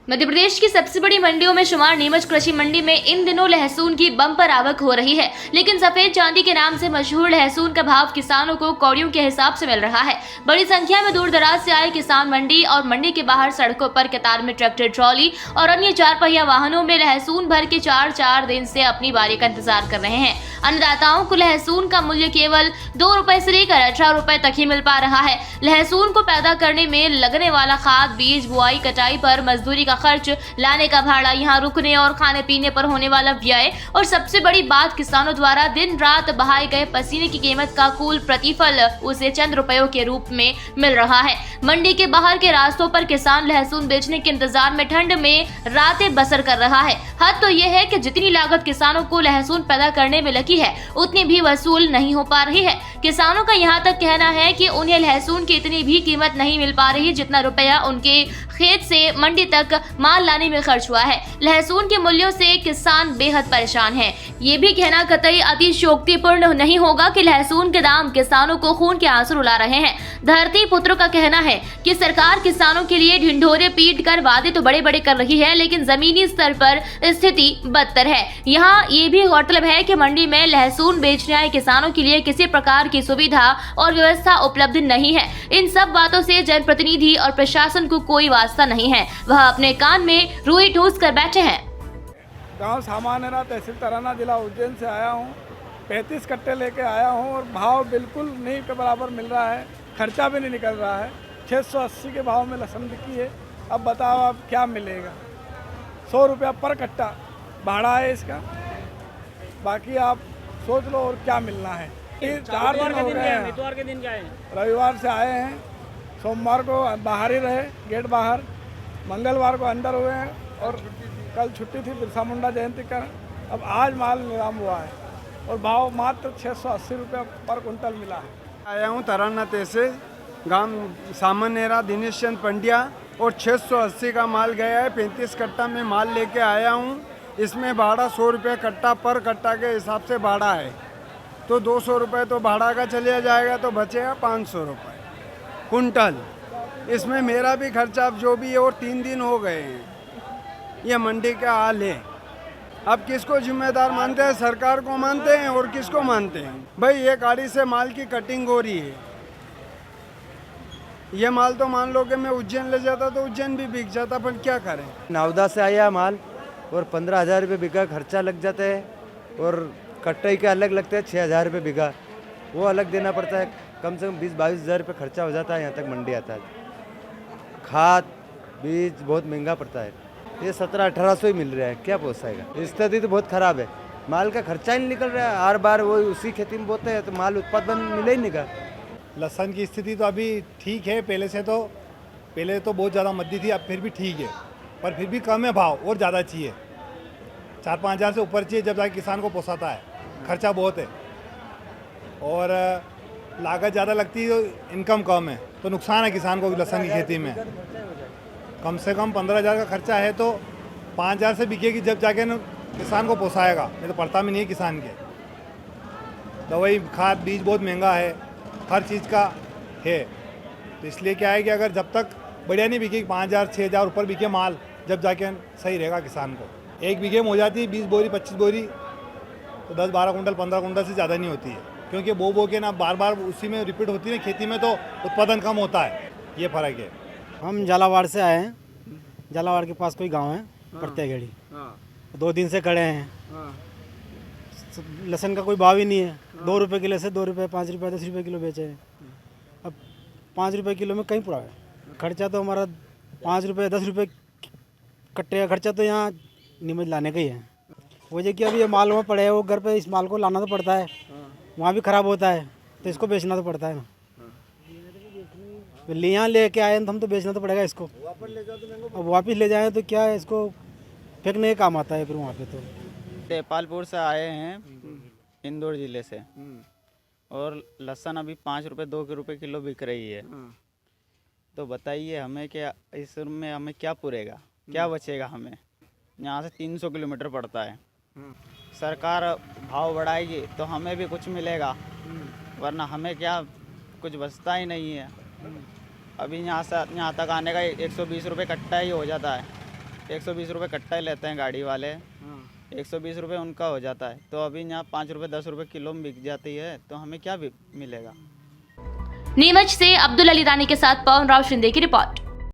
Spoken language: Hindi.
मध्य प्रदेश की सबसे बड़ी मंडियों में शुमार नीमच कृषि मंडी में इन दिनों लहसुन की बम्पर आवक हो रही है, लेकिन सफेद चांदी के नाम से मशहूर लहसुन का भाव किसानों को कौड़ियों के हिसाब से मिल रहा है। बड़ी संख्या में दूर दराज से आए किसान मंडी और मंडी के बाहर सड़कों पर कतार में ट्रैक्टर, ट्रॉली और अन्य 4 पहिया वाहनों में लहसुन भर के 4 दिन से अपनी बारी का इंतजार कर रहे हैं। अन्नदाताओं को लहसुन का मूल्य केवल 2 रुपए से लेकर 18 रुपए तक ही मिल पा रहा है। लहसुन को पैदा करने में लगने वाला खाद, बीज, बुआई, कटाई पर मजदूरी का खर्च, लाने का भाड़ा, यहाँ रुकने और खाने पीने पर होने वाला व्यय और सबसे बड़ी बात किसानों द्वारा दिन रात बहाए गए पसीने की कीमत का कुल प्रतिफल उसे चंद रुपयों के रूप में मिल रहा है। मंडी के बाहर के रास्तों पर किसान लहसुन बेचने के इंतजार में ठंड में रातें बसर कर रहा है। हद तो यह है कि जितनी लागत किसानों को लहसुन पैदा करने में लगी है उतनी भी वसूल नहीं हो पा रही है। किसानों का यहाँ तक कहना है कि उन्हें लहसुन की इतनी भी कीमत नहीं मिल पा रही जितना रुपया उनके खेत से मंडी तक माल लाने में खर्च हुआ है। लहसुन के मूल्यों से किसान बेहद परेशान हैं। ये भी कहना कतई अतिशयोक्तिपूर्ण नहीं होगा कि लहसुन के दाम किसानों को खून के आंसू रुला रहे हैं। धरती पुत्रों का कहना है कि सरकार किसानों के लिए ढिंढोरे पीट कर वादे तो बड़े बड़े कर रही है, लेकिन जमीनी स्तर पर स्थिति बदतर है। यहाँ ये भी गौरतलब है कि मंडी में लहसुन बेचने आए किसानों के लिए किसी प्रकार की सुविधा और व्यवस्था उपलब्ध नहीं है। इन सब बातों से जनप्रतिनिधि और प्रशासन को कोई वास्ता नहीं है। वह अपने कान में रुई ठूस कर बैठे हैं। गांव सामान्यरा, तहसील तराना, जिला उज्जैन से आया हूं। 35 कट्टे लेके आया हूं और भाव बिल्कुल नहीं के बराबर मिल रहा है, खर्चा भी नहीं निकल रहा है। 680 के भाव में लहसुन बिकी है। अब बताओ अब क्या मिलेगा। 100 रुपया पर कट्टा भाड़ा है इसका। बाकी आप सोच लो और क्या मिलना है। 4 दिन हो गए हैं। इतवार के दिन क्या है? रविवार से आए हैं, सोमवार को बाहर ही रहे, गेट बाहर, मंगलवार को अंदर हुए हैं और कल छुट्टी थी बिरसा मुंडा जयंती का। अब आज माल नीलाम हुआ है और भाव मात्र 680 रुपये पर कुंटल मिला है। आया हूँ तराना तहसील, गांव सामान्यरा, दिनेश चंद पंड्या, और 680 का माल गया है। 35 कट्टा में माल लेके आया हूँ। इसमें भाड़ा 100 रुपये कट्टा पर कट्टा के हिसाब से भाड़ा है, तो 200 रुपये तो भाड़ा का चलिए जाएगा, तो बचेगा 500 रुपये कुंटल। इसमें मेरा भी खर्चा अब जो भी है, और 3 दिन हो गए हैं। ये मंडी का हाल है। अब किसको जिम्मेदार मानते हैं? सरकार को मानते हैं और किसको मानते हैं? भाई ये गाड़ी से माल की कटिंग हो रही है। ये माल तो मान लो कि मैं उज्जैन ले जाता तो उज्जैन भी बिक जाता, पर क्या करें। नवदा से आया माल और 15,000 रुपये बिका खर्चा लग जाता है, और कट्टे के अलग लगते हैं 6,000 रुपये बिका, वो अलग देना पड़ता है। कम से कम 20-22 हज़ार रुपये खर्चा हो जाता है यहाँ तक मंडी आता है। खाद, बीज बहुत महंगा पड़ता है। ये 1700-1800 ही मिल रहा है, क्या पोसाएगा। स्थिति तो बहुत ख़राब है, माल का खर्चा ही नहीं निकल रहा है। हर बार वो उसी खेती में बोते हैं तो माल उत्पादन मिले ही नहीं का। लहसुन की स्थिति तो अभी ठीक है, पहले तो बहुत ज़्यादा मद्दी थी, अब फिर भी ठीक है, पर फिर भी कम है भाव, और ज़्यादा चाहिए। 4-5 हज़ार से ऊपर चाहिए जब जाके किसान को पोसाता है। खर्चा बहुत है और लागत ज़्यादा लगती है, तो इनकम कम है, तो नुकसान है किसान को लहसुन की खेती में। कम से कम 15,000 का खर्चा है, तो 5,000 से बिकेगी जब जाके किसान को पोसाएगा, नहीं तो पड़ता भी नहीं है किसान के। दवाई, खाद, बीज बहुत महंगा है, हर चीज़ का है। तो इसलिए क्या है कि अगर जब तक बढ़िया नहीं बिकेगी, 5,000-6,000 ऊपर बिके माल, जब जाके सही रहेगा किसान को। 1 बीघे में हो जाती है 20 बोरी 25 बोरी, तो 10-12 कुंटल 15 कुंटल से ज़्यादा नहीं होती है, क्योंकि बो के ना बार बार उसी में रिपीट होती है खेती में, तो उत्पादन कम होता है। ये फ़र्क है। हम झालावाड़ से आए हैं। झालावाड़ के पास कोई गांव है, प्रत्यागढ़ी। 2 दिन से खड़े हैं। लहसुन का कोई भाव ही नहीं है। 2 रुपये किलो से 2 रुपये, 5 रुपये, 10 रुपये किलो बेचे हैं। अब 5 रुपये किलो में कहीं पूरा है। खर्चा तो हमारा 5 रुपये 10 रुपये कट्टे का खर्चा तो यहाँ नीमच लाने का ही है। वजह कि अभी ये माल वहाँ पड़े है, वो घर पे इस माल को लाना तो पड़ता है, वहाँ भी ख़राब होता है, तो इसको बेचना तो पड़ता है ना। यहाँ लेके आए तो हम तो बेचना तो पड़ेगा इसको। अब वापस ले जाएं तो क्या है, इसको फेंकने का काम आता है फिर वहाँ पे। तो देपालपुर से आए हैं, इंदौर ज़िले से, और लहसुन अभी 5 रुपये 2 रुपये किलो बिक रही है। तो बताइए हमें क्या इस में हमें क्या पूरेगा, क्या बचेगा हमें। यहाँ से 300 किलोमीटर पड़ता है। सरकार भाव बढ़ाएगी तो हमें भी कुछ मिलेगा, वरना हमें क्या कुछ बचता ही नहीं है। अभी यहाँ तक आने का 120 रुपये कट्टा ही हो जाता है। 120 रुपये कट्टा ही लेते हैं गाड़ी वाले। 120 रुपये उनका हो जाता है, तो अभी यहाँ 5 रुपये 10 रुपये किलो में बिक जाती है, तो हमें क्या मिलेगा। नीमच से अब्दुल अली रानी के साथ पवन राव शिंदे की रिपोर्ट।